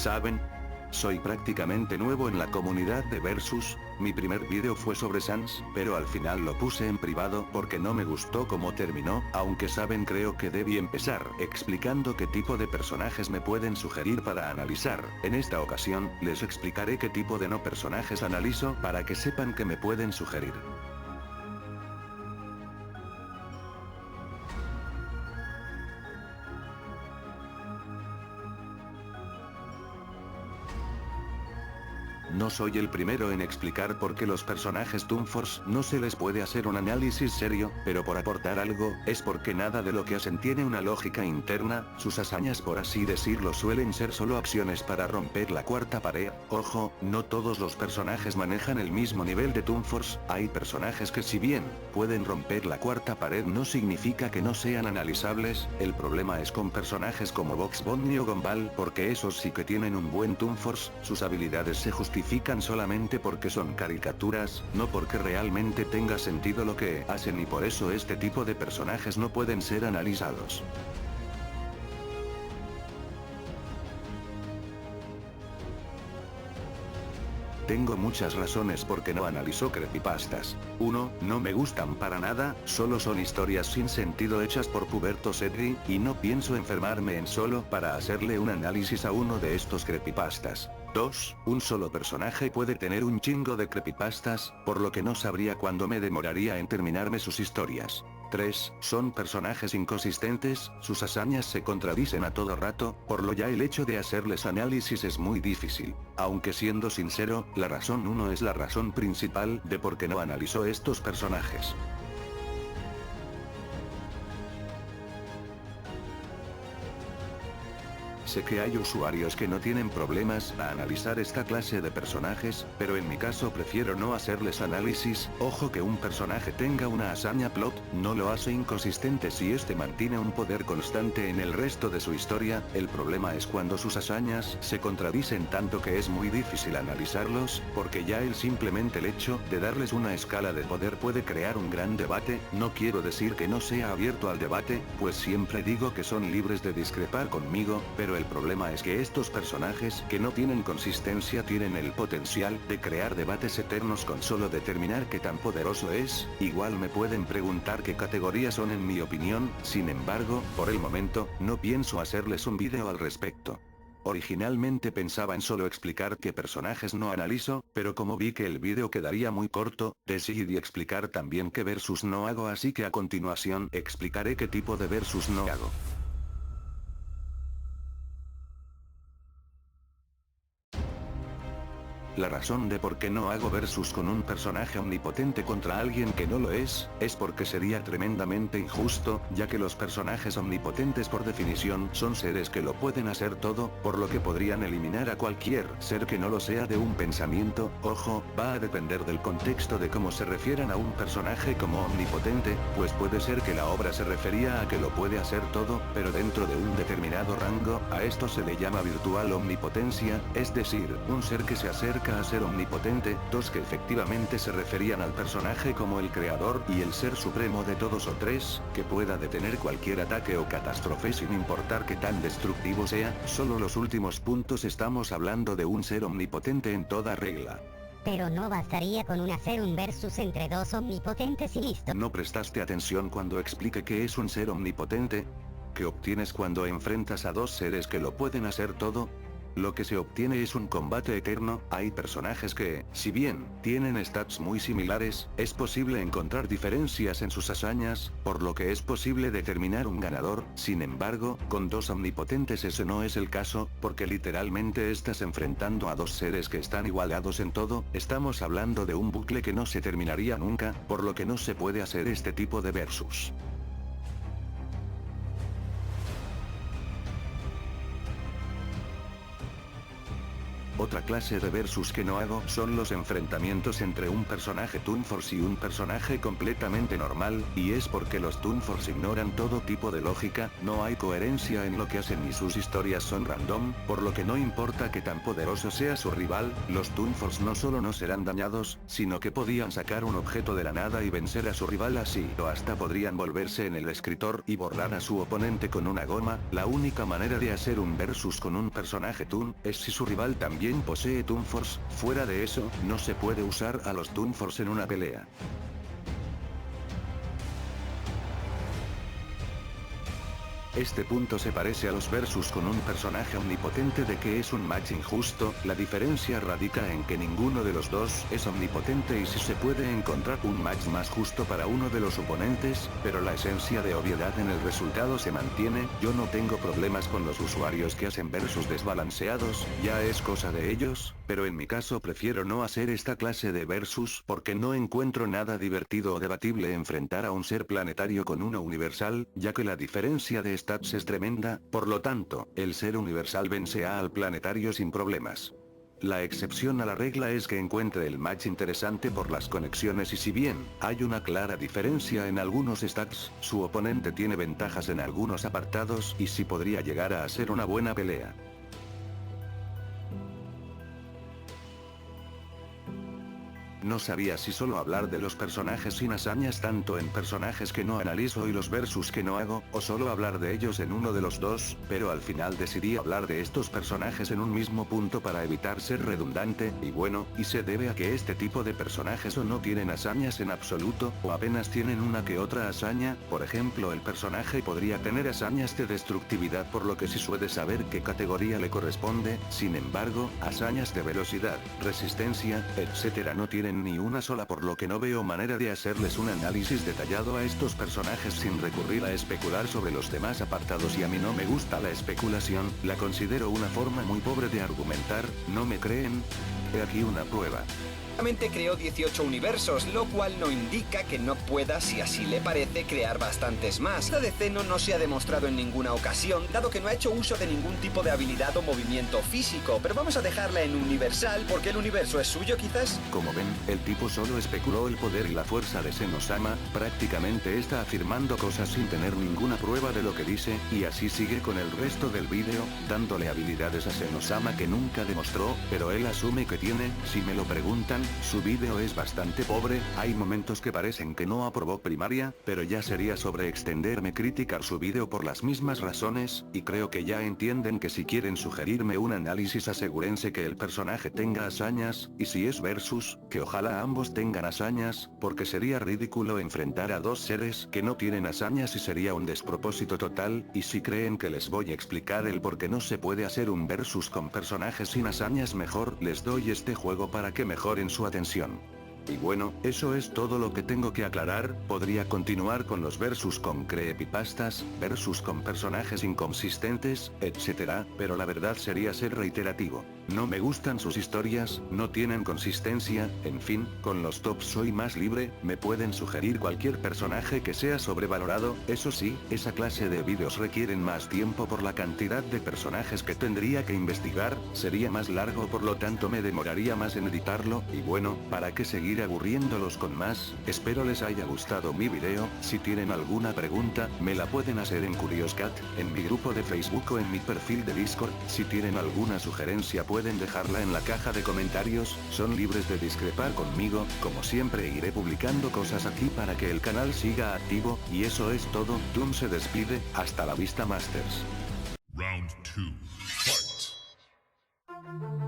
¿saben? Soy prácticamente nuevo en la comunidad de Versus, mi primer vídeo fue sobre Sans, pero al final lo puse en privado porque no me gustó cómo terminó, aunque saben creo que debí empezar explicando qué tipo de personajes me pueden sugerir para analizar. En esta ocasión, les explicaré qué tipo de no personajes analizo para que sepan que me pueden sugerir. No soy el primero en explicar por qué los personajes Toon Force no se les puede hacer un análisis serio, pero por aportar algo, es porque nada de lo que hacen tiene una lógica interna, sus hazañas por así decirlo suelen ser solo acciones para romper la cuarta pared. Ojo, no todos los personajes manejan el mismo nivel de Toon Force, hay personajes que si bien pueden romper la cuarta pared no significa que no sean analizables, el problema es con personajes como Box Bunny o Gumball porque esos sí que tienen un buen Toon Force, sus habilidades se justifican solamente porque son caricaturas, no porque realmente tenga sentido lo que hacen y por eso este tipo de personajes no pueden ser analizados. Tengo muchas razones por qué no analizo creepypastas. 1. No me gustan para nada, solo son historias sin sentido hechas por pubertos edgy, y no pienso enfermarme en solo para hacerle un análisis a uno de estos creepypastas. 2. Un solo personaje puede tener un chingo de creepypastas, por lo que no sabría cuándo me demoraría en terminarme sus historias. 3. Son personajes inconsistentes, sus hazañas se contradicen a todo rato, por lo ya el hecho de hacerles análisis es muy difícil. Aunque siendo sincero, la razón 1 es la razón principal de por qué no analizo estos personajes. Sé que hay usuarios que no tienen problemas a analizar esta clase de personajes, pero en mi caso prefiero no hacerles análisis. Ojo, que un personaje tenga una hazaña plot, no lo hace inconsistente si este mantiene un poder constante en el resto de su historia, el problema es cuando sus hazañas se contradicen tanto que es muy difícil analizarlos, porque ya simplemente el hecho de darles una escala de poder puede crear un gran debate. No quiero decir que no sea abierto al debate, pues siempre digo que son libres de discrepar conmigo, pero el problema es que estos personajes que no tienen consistencia tienen el potencial de crear debates eternos con solo determinar qué tan poderoso es. Igual me pueden preguntar qué categorías son en mi opinión, sin embargo, por el momento, no pienso hacerles un vídeo al respecto. Originalmente pensaba en solo explicar qué personajes no analizo, pero como vi que el vídeo quedaría muy corto, decidí explicar también qué versus no hago, así que a continuación explicaré qué tipo de versus no hago. La razón de por qué no hago versus con un personaje omnipotente contra alguien que no lo es porque sería tremendamente injusto, ya que los personajes omnipotentes por definición son seres que lo pueden hacer todo, por lo que podrían eliminar a cualquier ser que no lo sea de un pensamiento. Ojo, va a depender del contexto de cómo se refieran a un personaje como omnipotente, pues puede ser que la obra se refería a que lo puede hacer todo, pero dentro de un determinado rango. A esto se le llama virtual omnipotencia, es decir, un ser que se acerca a ser omnipotente. 2. Que efectivamente se referían al personaje como el creador y el ser supremo de todos. O 3. Que pueda detener cualquier ataque o catástrofe sin importar qué tan destructivo sea. Solo los últimos puntos estamos hablando de un ser omnipotente en toda regla. Pero no bastaría con hacer un versus entre dos omnipotentes y listo. ¿No prestaste atención cuando expliqué qué es un ser omnipotente? ¿Qué obtienes cuando enfrentas a dos seres que lo pueden hacer todo? Lo que se obtiene es un combate eterno. Hay personajes que, si bien tienen stats muy similares, es posible encontrar diferencias en sus hazañas, por lo que es posible determinar un ganador. Sin embargo, con dos omnipotentes ese no es el caso, porque literalmente estás enfrentando a dos seres que están igualados en todo. Estamos hablando de un bucle que no se terminaría nunca, por lo que no se puede hacer este tipo de versus. Otra clase de versus que no hago son los enfrentamientos entre un personaje Toon Force y un personaje completamente normal, y es porque los Toon Force ignoran todo tipo de lógica, no hay coherencia en lo que hacen y sus historias son random, por lo que no importa que tan poderoso sea su rival, los Toon Force no solo no serán dañados, sino que podían sacar un objeto de la nada y vencer a su rival así, o hasta podrían volverse en el escritor y borrar a su oponente con una goma. La única manera de hacer un versus con un personaje Toon es si su rival también posee Toon Force, fuera de eso, no se puede usar a los Toon Force en una pelea. Este punto se parece a los versus con un personaje omnipotente de que es un match injusto, la diferencia radica en que ninguno de los dos es omnipotente y si se puede encontrar un match más justo para uno de los oponentes, pero la esencia de obviedad en el resultado se mantiene. Yo no tengo problemas con los usuarios que hacen versus desbalanceados, ya es cosa de ellos, pero en mi caso prefiero no hacer esta clase de versus porque no encuentro nada divertido o debatible enfrentar a un ser planetario con uno universal, ya que la diferencia de stats es tremenda, por lo tanto, el ser universal vence al planetario sin problemas. La excepción a la regla es que encuentre el match interesante por las conexiones y si bien, hay una clara diferencia en algunos stats, su oponente tiene ventajas en algunos apartados y sí podría llegar a ser una buena pelea. No sabía si solo hablar de los personajes sin hazañas tanto en personajes que no analizo y los versus que no hago, o solo hablar de ellos en uno de los dos, pero al final decidí hablar de estos personajes en un mismo punto para evitar ser redundante, y bueno, y se debe a que este tipo de personajes o no tienen hazañas en absoluto, o apenas tienen una que otra hazaña. Por ejemplo, el personaje podría tener hazañas de destructividad por lo que sí suele saber qué categoría le corresponde, sin embargo, hazañas de velocidad, resistencia, etc. no tienen ni una sola por lo que no veo manera de hacerles un análisis detallado a estos personajes sin recurrir a especular sobre los demás apartados y a mí no me gusta la especulación, la considero una forma muy pobre de argumentar. ¿No me creen? He aquí una prueba. Solamente creó 18 universos, lo cual no indica que no pueda, si así le parece, crear bastantes más. La de Zeno no se ha demostrado en ninguna ocasión, dado que no ha hecho uso de ningún tipo de habilidad o movimiento físico, pero vamos a dejarla en universal porque el universo es suyo quizás. Como ven, el tipo solo especuló el poder y la fuerza de Zeno-sama, prácticamente está afirmando cosas sin tener ninguna prueba de lo que dice, y así sigue con el resto del vídeo, dándole habilidades a Zeno-sama que nunca demostró, pero él asume que tiene. Si me lo preguntan, su vídeo es bastante pobre, hay momentos que parecen que no aprobó primaria, pero ya sería sobreextenderme criticar su vídeo por las mismas razones, y creo que ya entienden que si quieren sugerirme un análisis asegúrense que el personaje tenga hazañas, y si es versus, que ojalá ambos tengan hazañas, porque sería ridículo enfrentar a dos seres que no tienen hazañas y sería un despropósito total, y si creen que les voy a explicar el por qué no se puede hacer un versus con personajes sin hazañas mejor les doy este juego para que mejoren su atención. Y bueno, eso es todo lo que tengo que aclarar. Podría continuar con los versus con creepypastas, versus con personajes inconsistentes, etc., pero la verdad sería ser reiterativo. No me gustan sus historias, no tienen consistencia, en fin, con los tops soy más libre, me pueden sugerir cualquier personaje que sea sobrevalorado, eso sí, esa clase de vídeos requieren más tiempo por la cantidad de personajes que tendría que investigar, sería más largo por lo tanto me demoraría más en editarlo, y bueno, ¿para qué seguir aburriéndolos con más? Espero les haya gustado mi video. Si tienen alguna pregunta, me la pueden hacer en CuriousCat, en mi grupo de Facebook o en mi perfil de Discord. Si tienen alguna sugerencia pueden dejarla en la caja de comentarios, son libres de discrepar conmigo, como siempre iré publicando cosas aquí para que el canal siga activo, y eso es todo. Toon se despide, hasta la vista Masters. Round 2. Fight!